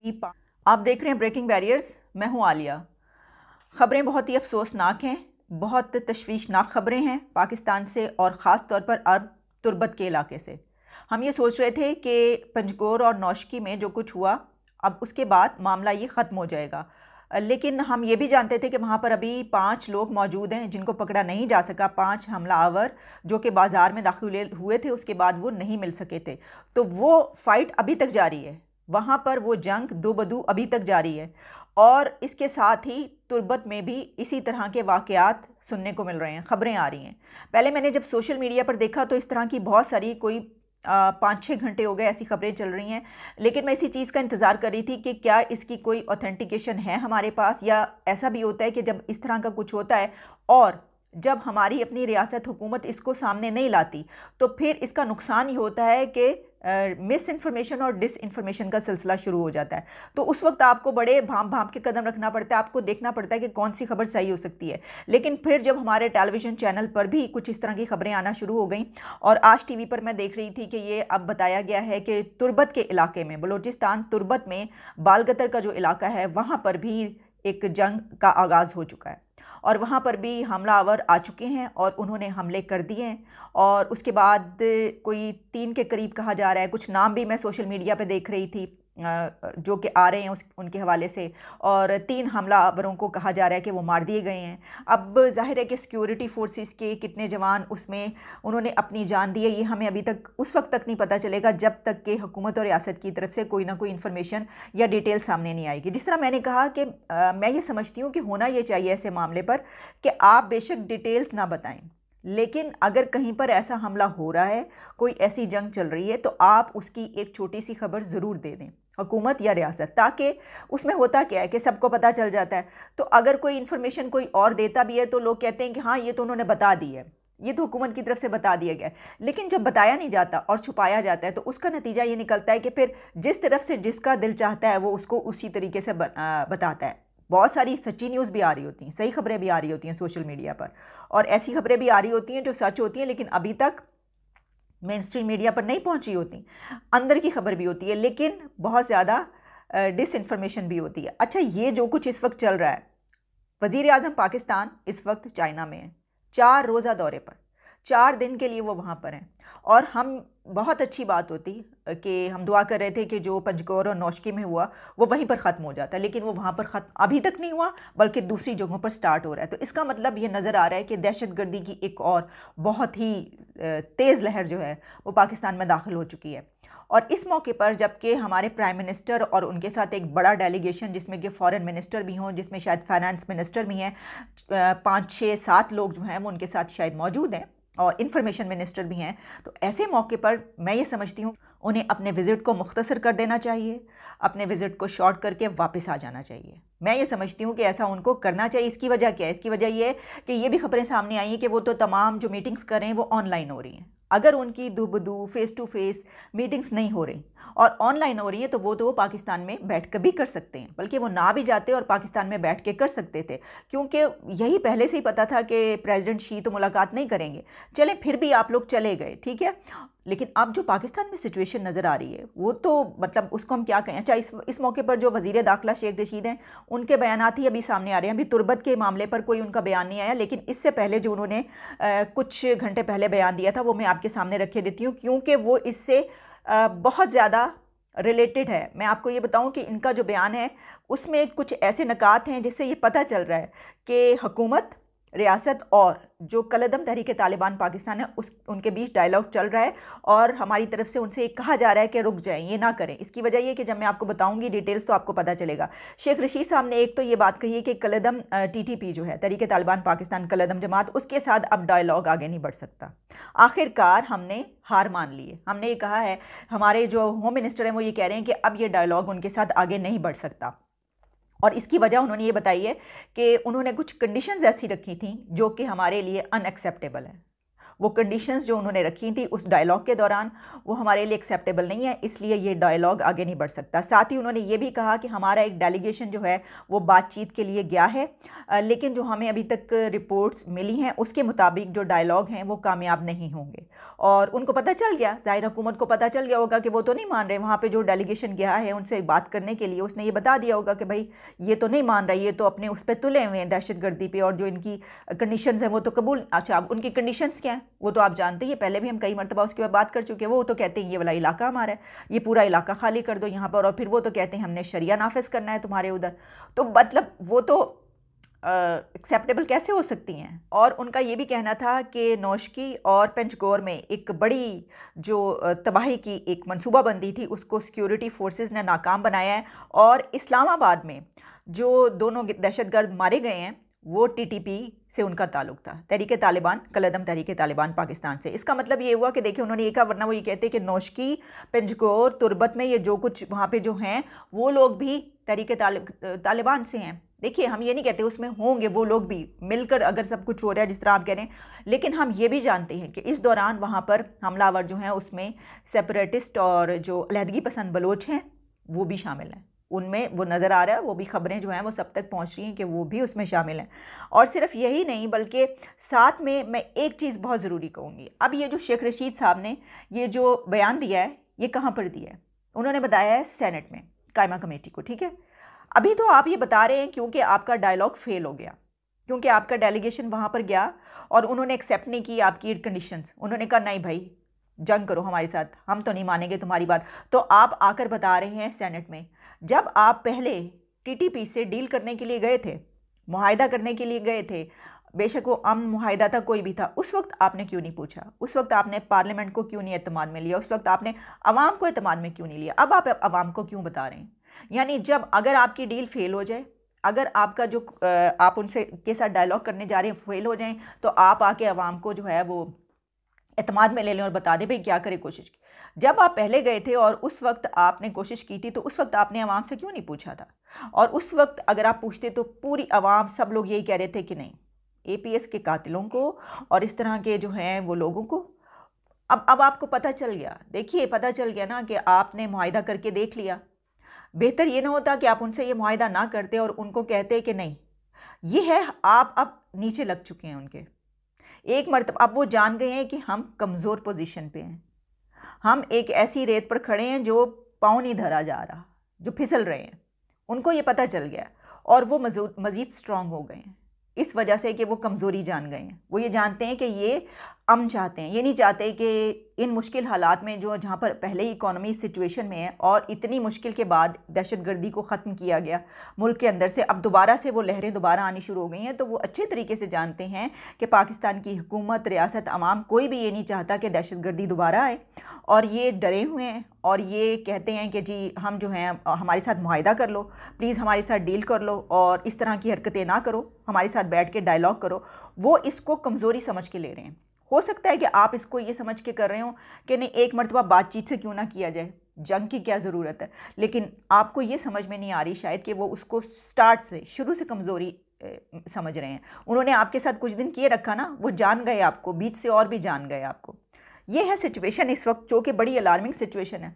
आप देख रहे हैं ब्रेकिंग बैरियर्स। मैं हूं आलिया। ख़बरें बहुत ही अफसोसनाक हैं, बहुत तशवीशनाक ख़बरें हैं पाकिस्तान से और ख़ास तौर पर अरब तुर्बत के इलाके से। हम ये सोच रहे थे कि पंजगोर और नौशकी में जो कुछ हुआ, अब उसके बाद मामला ये ख़त्म हो जाएगा। लेकिन हम ये भी जानते थे कि वहाँ पर अभी 5 लोग मौजूद हैं जिनको पकड़ा नहीं जा सका। 5 हमलावर जो कि बाज़ार में दाखिल हुए थे, उसके बाद वो नहीं मिल सके थे। तो वो फ़ाइट अभी तक जारी है, वहाँ पर वो जंग दो बदू अभी तक जारी है। और इसके साथ ही तुर्बत में भी इसी तरह के वाक़यात सुनने को मिल रहे हैं, ख़बरें आ रही हैं। पहले मैंने जब सोशल मीडिया पर देखा तो इस तरह की बहुत सारी, कोई 5-6 घंटे हो गए ऐसी ख़बरें चल रही हैं। लेकिन मैं इसी चीज़ का इंतज़ार कर रही थी कि क्या इसकी कोई ऑथेंटिकेशन है हमारे पास, या ऐसा भी होता है कि जब इस तरह का कुछ होता है और जब हमारी अपनी रियासत हुकूमत इसको सामने नहीं लाती, तो फिर इसका नुकसान ही होता है कि मिस इन्फॉर्मेशन और डिस इन्फॉर्मेशन का सिलसिला शुरू हो जाता है। तो उस वक्त आपको बड़े भांप भांप के कदम रखना पड़ता है, आपको देखना पड़ता है कि कौन सी खबर सही हो सकती है। लेकिन फिर जब हमारे टेलीविज़न चैनल पर भी कुछ इस तरह की खबरें आना शुरू हो गई, और आज टीवी पर मैं देख रही थी कि ये अब बताया गया है कि तुर्बत के इलाके में, बलूचिस्तान तुर्बत में बालगतर का जो इलाका है, वहाँ पर भी एक जंग का आगाज़ हो चुका है और वहाँ पर भी हमलावर आ चुके हैं और उन्होंने हमले कर दिए हैं। और उसके बाद कोई 3 के करीब कहा जा रहा है, कुछ नाम भी मैं सोशल मीडिया पे देख रही थी जो कि आ रहे हैं उनके हवाले से, और 3 हमलावरों को कहा जा रहा है कि वो मार दिए गए हैं। अब जाहिर है कि सिक्योरिटी फोर्सेस के कितने जवान उसमें उन्होंने अपनी जान दी है, ये हमें अभी तक उस वक्त तक नहीं पता चलेगा जब तक कि हुकूमत और रियासत की तरफ से कोई ना कोई इन्फॉर्मेशन या डिटेल सामने नहीं आएगी। जिस तरह मैंने कहा कि मैं ये समझती हूँ कि होना ये चाहिए ऐसे मामले पर कि आप बेशक डिटेल्स ना बताएं, लेकिन अगर कहीं पर ऐसा हमला हो रहा है, कोई ऐसी जंग चल रही है, तो आप उसकी एक छोटी सी खबर ज़रूर दे दें, हुकूमत या रियासत, ताकि उसमें होता क्या है कि सबको पता चल जाता है। तो अगर कोई इन्फॉर्मेशन कोई और देता भी है तो लोग कहते हैं कि हाँ, ये तो उन्होंने बता दी है, ये तो हुकूमत की तरफ से बता दिया गया है। लेकिन जब बताया नहीं जाता और छुपाया जाता है, तो उसका नतीजा ये निकलता है कि फिर जिस तरफ से जिसका दिल चाहता है वो उसको उसी तरीके से बताता है। बहुत सारी सच्ची न्यूज़ भी आ रही होती हैं, सही खबरें भी आ रही होती हैं सोशल मीडिया पर, और ऐसी खबरें भी आ रही होती हैं जो सच होती हैं लेकिन अभी तक मेन स्ट्रीम मीडिया पर नहीं पहुंची होती। अंदर की खबर भी होती है, लेकिन बहुत ज़्यादा डिस इन्फॉर्मेशन भी होती है। अच्छा, ये जो कुछ इस वक्त चल रहा है, वज़ीर आज़म पाकिस्तान इस वक्त चाइना में है, 4 रोज़ा दौरे पर, 4 दिन के लिए वो वहाँ पर हैं। और हम, बहुत अच्छी बात होती कि हम दुआ कर रहे थे कि जो पंजगोर और नौशकी में हुआ वो वहीं पर ख़त्म हो जाता, लेकिन वो वहाँ पर ख़त्म अभी तक नहीं हुआ, बल्कि दूसरी जगहों पर स्टार्ट हो रहा है। तो इसका मतलब ये नज़र आ रहा है कि दहशतगर्दी की एक और बहुत ही तेज़ लहर जो है वो पाकिस्तान में दाखिल हो चुकी है। और इस मौके पर जबकि हमारे प्राइम मिनिस्टर और उनके साथ एक बड़ा डेलीगेशन, जिसमें कि फॉरेन मिनिस्टर भी हों, जिसमें शायद फाइनेंस मिनिस्टर भी हैं, 5-6-7 लोग जो हैं वो उनके साथ शायद मौजूद हैं, और इंफॉर्मेशन मिनिस्टर भी हैं। तो ऐसे मौके पर मैं ये समझती हूँ उन्हें अपने विज़िट को मुख्तसर कर देना चाहिए, अपने विज़िट को शॉर्ट करके वापस आ जाना चाहिए। मैं ये समझती हूँ कि ऐसा उनको करना चाहिए। इसकी वजह क्या है? इसकी वजह ये है कि ये भी खबरें सामने आई हैं कि वो तो तमाम जो मीटिंग्स कर रहे हैं वो ऑनलाइन हो रही हैं। अगर उनकी दूबदू फेस टू फेस मीटिंग्स नहीं हो रही और ऑनलाइन हो रही है, तो वो पाकिस्तान में बैठ कर भी कर सकते हैं, बल्कि वो ना भी जाते और पाकिस्तान में बैठ के कर सकते थे, क्योंकि यही पहले से ही पता था कि प्रेसिडेंट शी तो मुलाकात नहीं करेंगे। चलें, फिर भी आप लोग चले गए, ठीक है। लेकिन अब जो पाकिस्तान में सिचुएशन नज़र आ रही है वो तो मतलब उसको हम क्या कहें। अच्छा, इस मौके पर जो वज़ीर दाखिला शेख रशीद हैं, उनके बयानात ही अभी सामने आ रहे हैं। अभी तुर्बत के मामले पर कोई उनका बयान नहीं आया, लेकिन इससे पहले जो उन्होंने कुछ घंटे पहले बयान दिया था वो मैं आपके सामने रखे देती हूँ, क्योंकि वो इससे बहुत ज़्यादा रिलेटेड है। मैं आपको ये बताऊं कि इनका जो बयान है उसमें कुछ ऐसे नकात हैं जिससे ये पता चल रहा है कि हुकूमत, रियासत और जो कलदम तहरीक तालिबान पाकिस्तान है उनके बीच डायलॉग चल रहा है, और हमारी तरफ से उनसे कहा जा रहा है कि रुक जाएं, ये ना करें। इसकी वजह ये कि जब मैं आपको बताऊंगी डिटेल्स तो आपको पता चलेगा। शेख रशीद साहब ने एक तो ये बात कही है कि कलदम TTP जो है, तहरीक तालिबान पाकिस्तान कलदम जमात, उसके साथ अब डायलॉग आगे नहीं बढ़ सकता। आखिरकार हमने हार मान ली है। हमने ये कहा है, हमारे जो होम मिनिस्टर हैं वो ये कह रहे हैं कि अब ये डायलॉग उनके साथ आगे नहीं बढ़ सकता। और इसकी वजह उन्होंने ये बताई है कि उन्होंने कुछ कंडीशंस ऐसी रखी थी जो कि हमारे लिए अनएक्सेप्टेबल है। वो कंडीशंस जो उन्होंने रखी थी उस डायलॉग के दौरान वो हमारे लिए एक्सेप्टेबल नहीं है, इसलिए ये डायलॉग आगे नहीं बढ़ सकता। साथ ही उन्होंने ये भी कहा कि हमारा एक डेलीगेशन जो है वो बातचीत के लिए गया है, लेकिन जो हमें अभी तक रिपोर्ट्स मिली हैं उसके मुताबिक जो डायलॉग हैं वो कामयाब नहीं होंगे। और उनको पता चल गया, ज़ाहिर हुकूमत को पता चल गया होगा कि वो तो नहीं मान रहे, वहाँ पे जो डेलीगेशन गया है उनसे बात करने के लिए उसने ये बता दिया होगा कि भाई ये तो नहीं मान रहा, ये तो अपने उस पर तुले हुए हैं दहशतगर्दी पे, और जो इनकी कंडीशंस हैं वो तो कबूल। अच्छा, अब उनकी कंडीशंस क्या हैं वो तो आप जानते ही, पहले भी हम कई मरतबा उसके बाद बात कर चुके हैं। वो तो कहते हैं ये वाला इलाका हमारा है, ये पूरा इलाका खाली कर दो यहाँ पर, और फिर वो तो कहते हैं हमने शरिया नाफिज करना है तुम्हारे उधर। तो मतलब वो तो एक्सेप्टेबल कैसे हो सकती हैं। और उनका ये भी कहना था कि नौशकी और पंजगोर में एक बड़ी जो तबाही की एक मनसूबाबंदी थी उसको सिक्योरिटी फोर्सेस ने नाकाम बनाया है, और इस्लामाबाद में जो दोनों दहशतगर्द मारे गए हैं वो टीटीपी से उनका ताल्लुक था, तहरीक तालिबान, कलअदम तहरीक तालिबान पाकिस्तान से। इसका मतलब ये हुआ कि देखिए उन्होंने ये कहा, वरना वो ये कहते कि नौशकी, पंजगोर, तुर्बत में ये जो कुछ वहाँ पे जो हैं वो लोग भी तहरीक तालिबान से हैं। देखिए हम ये नहीं कहते उसमें होंगे वो लोग भी मिलकर अगर सब कुछ हो रहा है जिस तरह आप कह रहे हैं, लेकिन हम ये भी जानते हैं कि इस दौरान वहाँ पर हमलावर जो हैं उसमें सेपरेटिस्ट और जो अलहदगी पसंद बलोच हैं वो भी शामिल हैं, उनमें वो नज़र आ रहा है, वो भी खबरें जो हैं वो सब तक पहुँच रही हैं कि वो भी उसमें शामिल हैं। और सिर्फ यही नहीं बल्कि साथ में मैं एक चीज़ बहुत ज़रूरी कहूँगी, अब ये जो शेख रशीद साहब ने ये जो बयान दिया है ये कहाँ पर दिया है, उन्होंने बताया है सेनेट में कायमा कमेटी को, ठीक है। अभी तो आप ये बता रहे हैं क्योंकि आपका डायलॉग फेल हो गया, क्योंकि आपका डेलीगेशन वहाँ पर गया और उन्होंने एक्सेप्ट नहीं की आपकी कंडीशंस, उन्होंने कहा नहीं भाई जंग करो हमारे साथ, हम तो नहीं मानेंगे तुम्हारी बात। तो आप आकर बता रहे हैं सेनेट में, जब आप पहले टीटीपी से डील करने के लिए गए थे, मुआहिदा करने के लिए गए थे, बेशक वो अमन मुआहिदा था कोई भी था, उस वक्त आपने क्यों नहीं पूछा, उस वक्त आपने पार्लियामेंट को क्यों नहीं एतमाद में लिया, उस वक्त आपने अवाम को एतमाद में क्यों नहीं लिया, अब आप अवाम को क्यों बता रहे हैं। यानी जब अगर आपकी डील फेल हो जाए, अगर आपका जो आप उनसे के साथ डायलॉग करने जा रहे हैं फेल हो जाएं, तो आप आके अवाम को जो है वो एतमाद में ले लें और बता दें भाई क्या करें कोशिश की। जब आप पहले गए थे और उस वक्त आपने कोशिश की थी तो उस वक्त आपने अवाम से क्यों नहीं पूछा था, और उस वक्त अगर आप पूछते तो पूरी अवाम सब लोग यही कह रहे थे कि नहीं एपीएस के कातिलों को और इस तरह के जो हैं वो लोगों को। अब आपको पता चल गया, देखिए पता चल गया ना कि आपने मुआहिदा करके देख लिया। बेहतर ये ना होता कि आप उनसे ये मुआहिदा ना करते और उनको कहते कि नहीं ये है, आप अब नीचे लग चुके हैं उनके एक मर्तबा, अब वो जान गए हैं कि हम कमज़ोर पोजीशन पे हैं, हम एक ऐसी रेत पर खड़े हैं जो पाँव नहीं धरा जा रहा, जो फिसल रहे हैं, उनको ये पता चल गया और वो मज़ीद स्ट्रांग हो गए हैं इस वजह से कि वो कमज़ोरी जान गए हैं। वो ये जानते हैं कि ये अमन चाहते हैं, ये नहीं चाहते कि इन मुश्किल हालात में जो जहाँ पर पहले ही इकॉनमी सिचुएशन में है और इतनी मुश्किल के बाद दहशतगर्दी को ख़त्म किया गया मुल्क के अंदर से, अब दोबारा से वो लहरें दोबारा आनी शुरू हो गई हैं। तो वो अच्छे तरीके से जानते हैं कि पाकिस्तान की हुकूमत, रियासत, अवाम कोई भी ये नहीं चाहता कि दहशतगर्दी दोबारा आए, और ये डरे हुए हैं और ये कहते हैं कि जी हम जो हैं हमारे साथ मुआहिदा कर लो, प्लीज़ हमारे साथ डील कर लो और इस तरह की हरकतें ना करो, हमारे साथ बैठ के डायलॉग करो। वो इसको कमज़ोरी समझ के ले रहे हैं। हो सकता है कि आप इसको ये समझ के कर रहे हो कि नहीं एक मरतबा बातचीत से क्यों ना किया जाए, जंग की क्या ज़रूरत है, लेकिन आपको ये समझ में नहीं आ रही शायद कि वो उसको स्टार्ट से शुरू से कमज़ोरी समझ रहे हैं। उन्होंने आपके साथ कुछ दिन किए रखा ना, वो जान गए आपको, बीच से और भी जान गए आपको। ये है सिचुएशन इस वक्त जो कि बड़ी अलार्मिंग सिचुएशन है।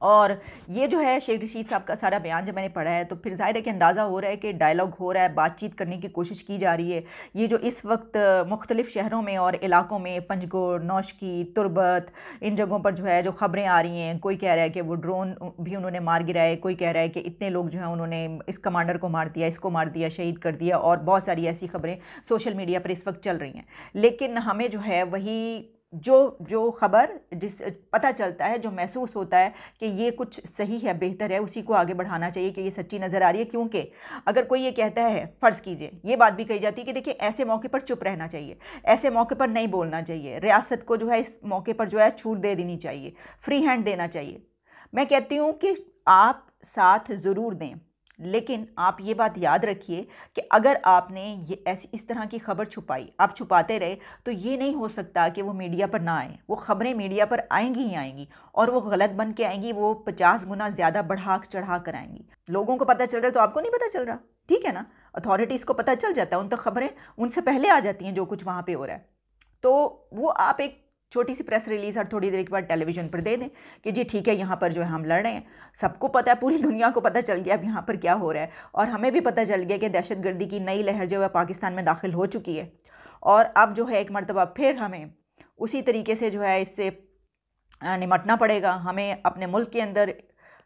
और ये जो है शेख रशीद साहब का सारा बयान जब मैंने पढ़ा है तो फिर ज़ाहिर है कि अंदाज़ा हो रहा है कि डायलॉग हो रहा है, बातचीत करने की कोशिश की जा रही है। ये जो इस वक्त मुख्तलिफ़ शहरों में और इलाकों में पंजगोर, नौशकी, तुर्बत, इन जगहों पर जो है जो ख़बरें आ रही हैं, कोई कह रहा है कि वो ड्रोन भी उन्होंने मार गिराए, कोई कह रहा है कि इतने लोग जो हैं उन्होंने इस कमांडर को मार दिया, इसको मार दिया, शहीद कर दिया, और बहुत सारी ऐसी ख़बरें सोशल मीडिया पर इस वक्त चल रही हैं। लेकिन हमें जो है वही जो ख़बर जिस पता चलता है, जो महसूस होता है कि ये कुछ सही है, बेहतर है, उसी को आगे बढ़ाना चाहिए कि ये सच्ची नज़र आ रही है। क्योंकि अगर कोई ये कहता है, फ़र्ज़ कीजिए ये बात भी कही जाती है कि देखिए ऐसे मौके पर चुप रहना चाहिए, ऐसे मौके पर नहीं बोलना चाहिए, रियासत को जो है इस मौके पर जो है छूट दे देनी चाहिए, फ्री हैंड देना चाहिए। मैं कहती हूँ कि आप साथ ज़रूर दें, लेकिन आप ये बात याद रखिए कि अगर आपने ये ऐसी इस तरह की खबर छुपाई, आप छुपाते रहे, तो ये नहीं हो सकता कि वो मीडिया पर ना आए। वो ख़बरें मीडिया पर आएंगी ही आएंगी, और वो गलत बन के आएंगी, वो 50 गुना ज़्यादा बढ़ा चढ़ा कर आएंगी। लोगों को पता चल रहा है तो आपको नहीं पता चल रहा, ठीक है ना। अथॉरिटीज़ को पता चल जाता है, उन तक खबरें उनसे पहले आ जाती हैं जो कुछ वहाँ पर हो रहा है। तो वो आप एक छोटी सी प्रेस रिलीज़ और थोड़ी देर के बाद टेलीविज़न पर दे दें कि जी ठीक है, यहाँ पर जो है हम लड़ रहे हैं। सबको पता है, पूरी दुनिया को पता चल गया अब यहाँ पर क्या हो रहा है, और हमें भी पता चल गया कि दहशतगर्दी की नई लहर जो है पाकिस्तान में दाखिल हो चुकी है। और अब जो है एक मरतबा फिर हमें उसी तरीके से जो है इससे निमटना पड़ेगा। हमें अपने मुल्क के अंदर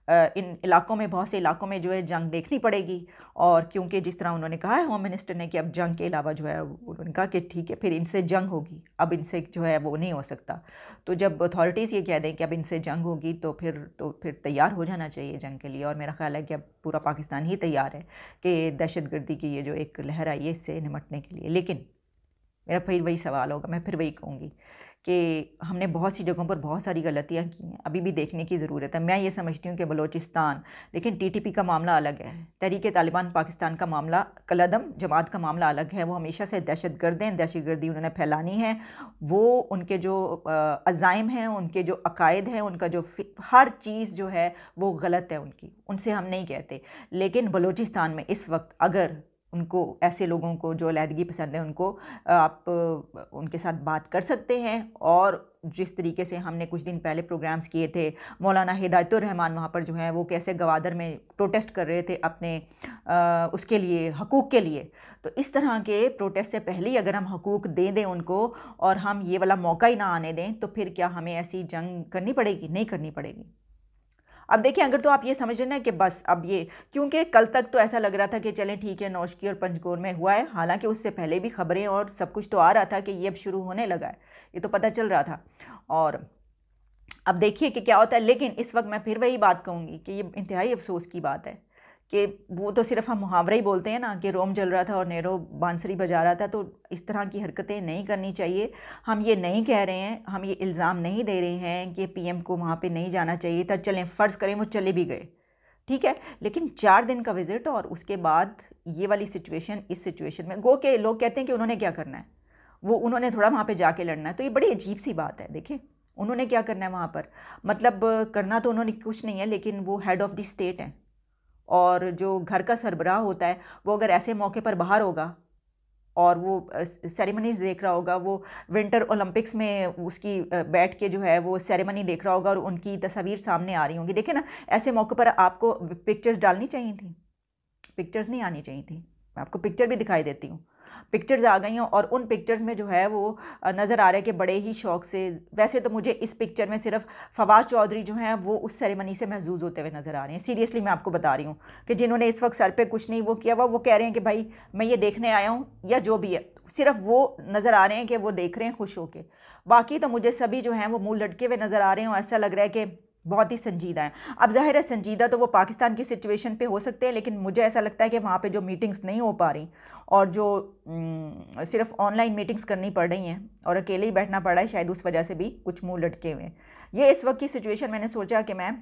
इन इलाकों में, बहुत से इलाकों में जो है जंग देखनी पड़ेगी। और क्योंकि जिस तरह उन्होंने कहा है होम मिनिस्टर ने कि अब जंग के अलावा जो है, उन्होंने कहा कि ठीक है फिर इनसे जंग होगी, अब इनसे जो है वो नहीं हो सकता। तो जब अथॉरिटीज़ ये कह दें कि अब इनसे जंग होगी तो फिर तैयार हो जाना चाहिए जंग के लिए। और मेरा ख्याल है कि अब पूरा पाकिस्तान ही तैयार है कि दहशतगर्दी की ये जो एक लहर आई है इससे निमटने के लिए। लेकिन मेरा फिर वही सवाल होगा, मैं फिर वही कहूँगी कि हमने बहुत सी जगहों पर बहुत सारी गलतियाँ की हैं, अभी भी देखने की ज़रूरत है। मैं ये समझती हूँ कि बलूचिस्तान, लेकिन टीटीपी का मामला अलग है, तहरीक तालिबान पाकिस्तान का मामला, कलअदम जमात का मामला अलग है। वो हमेशा से दहशतगर्द हैं, दहशतगर्दी उन्होंने फैलानी है। वो उनके जो अज़ाइम हैं, उनके जो अकायद हैं, उनका जो हर चीज़ जो है वो गलत है उनकी, उनसे हम नहीं कहते। लेकिन बलूचिस्तान में इस वक्त अगर उनको, ऐसे लोगों को जो अलहदगी पसंद है, उनको आप उनके साथ बात कर सकते हैं। और जिस तरीके से हमने कुछ दिन पहले प्रोग्राम्स किए थे, मौलाना हिदायतुर रहमान वहाँ पर जो है वो कैसे गवादर में प्रोटेस्ट कर रहे थे अपने उसके लिए, हकूक़ के लिए। तो इस तरह के प्रोटेस्ट से पहले ही अगर हम हकूक़ दे दें उनको और हम ये वाला मौका ही ना आने दें, तो फिर क्या हमें ऐसी जंग करनी पड़ेगी? नहीं करनी पड़ेगी। अब देखिए, अगर तो आप ये समझ रहे हैं कि बस अब ये, क्योंकि कल तक तो ऐसा लग रहा था कि चलें ठीक है, नौशकी और पंजकोर में हुआ है, हालांकि उससे पहले भी खबरें और सब कुछ तो आ रहा था कि ये अब शुरू होने लगा है, ये तो पता चल रहा था। और अब देखिए कि क्या होता है। लेकिन इस वक्त मैं फिर वही बात कहूँगी कि ये इंतहाई अफसोस की बात है कि वो तो सिर्फ हम मुहावरा ही बोलते हैं ना कि रोम जल रहा था और नेरो बांसुरी बजा रहा था। तो इस तरह की हरकतें नहीं करनी चाहिए। हम ये नहीं कह रहे हैं, हम ये इल्ज़ाम नहीं दे रहे हैं कि पीएम को वहाँ पे नहीं जाना चाहिए था। चलें फ़र्ज़ करें वो चले भी गए, ठीक है, लेकिन 4 दिन का विज़िट और उसके बाद ये वाली सिचुएशन, इस सिचुएशन में गो के लोग कहते हैं कि उन्होंने क्या करना है, वो उन्होंने थोड़ा वहाँ पर जाके लड़ना है। तो ये बड़ी अजीब सी बात है। देखिए, उन्होंने क्या करना है वहाँ पर, मतलब करना तो उन्होंने कुछ नहीं है, लेकिन वो हेड ऑफ़ द स्टेट हैं। और जो घर का सरबराह होता है वो अगर ऐसे मौके पर बाहर होगा और वो सेरेमनीज़ देख रहा होगा, वो विंटर ओलंपिक्स में उसकी बैठ के जो है वो सेरेमनी देख रहा होगा और उनकी तस्वीर सामने आ रही होंगी। देखिए ना, ऐसे मौके पर आपको पिक्चर्स डालनी चाहिए थी, पिक्चर्स नहीं आनी चाहिए थी। मैं आपको पिक्चर भी दिखाई देती हूँ, पिक्चर्स आ गई हैं और उन पिक्चर्स में जो है वो नज़र आ रहा है कि बड़े ही शौक़ से, वैसे तो मुझे इस पिक्चर में सिर्फ फवाद चौधरी जो हैं वो उस सेरेमनी से महजूज़ होते हुए नज़र आ रहे हैं। सीरियसली मैं आपको बता रही हूँ कि जिन्होंने इस वक्त सर पे कुछ नहीं वो किया हुआ, वो कह रहे हैं कि भाई मैं ये देखने आया हूँ, या जो भी है, सिर्फ वो नज़र आ रहे हैं कि वो देख रहे हैं खुश होकर। बाकी तो मुझे सभी जो हैं वो मुँह लटके हुए नज़र आ रहे हैं और ऐसा लग रहा है कि बहुत ही संजीदा है। अब ज़ाहिर है संजीदा तो वो पाकिस्तान की सिचुएशन पे हो सकते हैं, लेकिन मुझे ऐसा लगता है कि वहाँ पे जो मीटिंग्स नहीं हो पा रही और जो सिर्फ ऑनलाइन मीटिंग्स करनी पड़ रही हैं और अकेले ही बैठना पड़ रहा है, शायद उस वजह से भी कुछ मुंह लटके हुए हैं। ये इस वक्त की सिचुएशन, मैंने सोचा कि मैं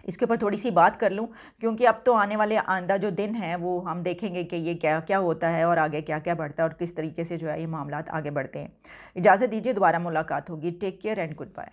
इसके ऊपर थोड़ी सी बात कर लूँ, क्योंकि अब तो आने वाले आइंदा जो दिन हैं वो हम देखेंगे कि ये क्या क्या होता है और आगे क्या क्या बढ़ता है और किस तरीके से जो है ये मामला आगे बढ़ते हैं। इजाज़त दीजिए, दोबारा मुलाकात होगी। Take care and good bye.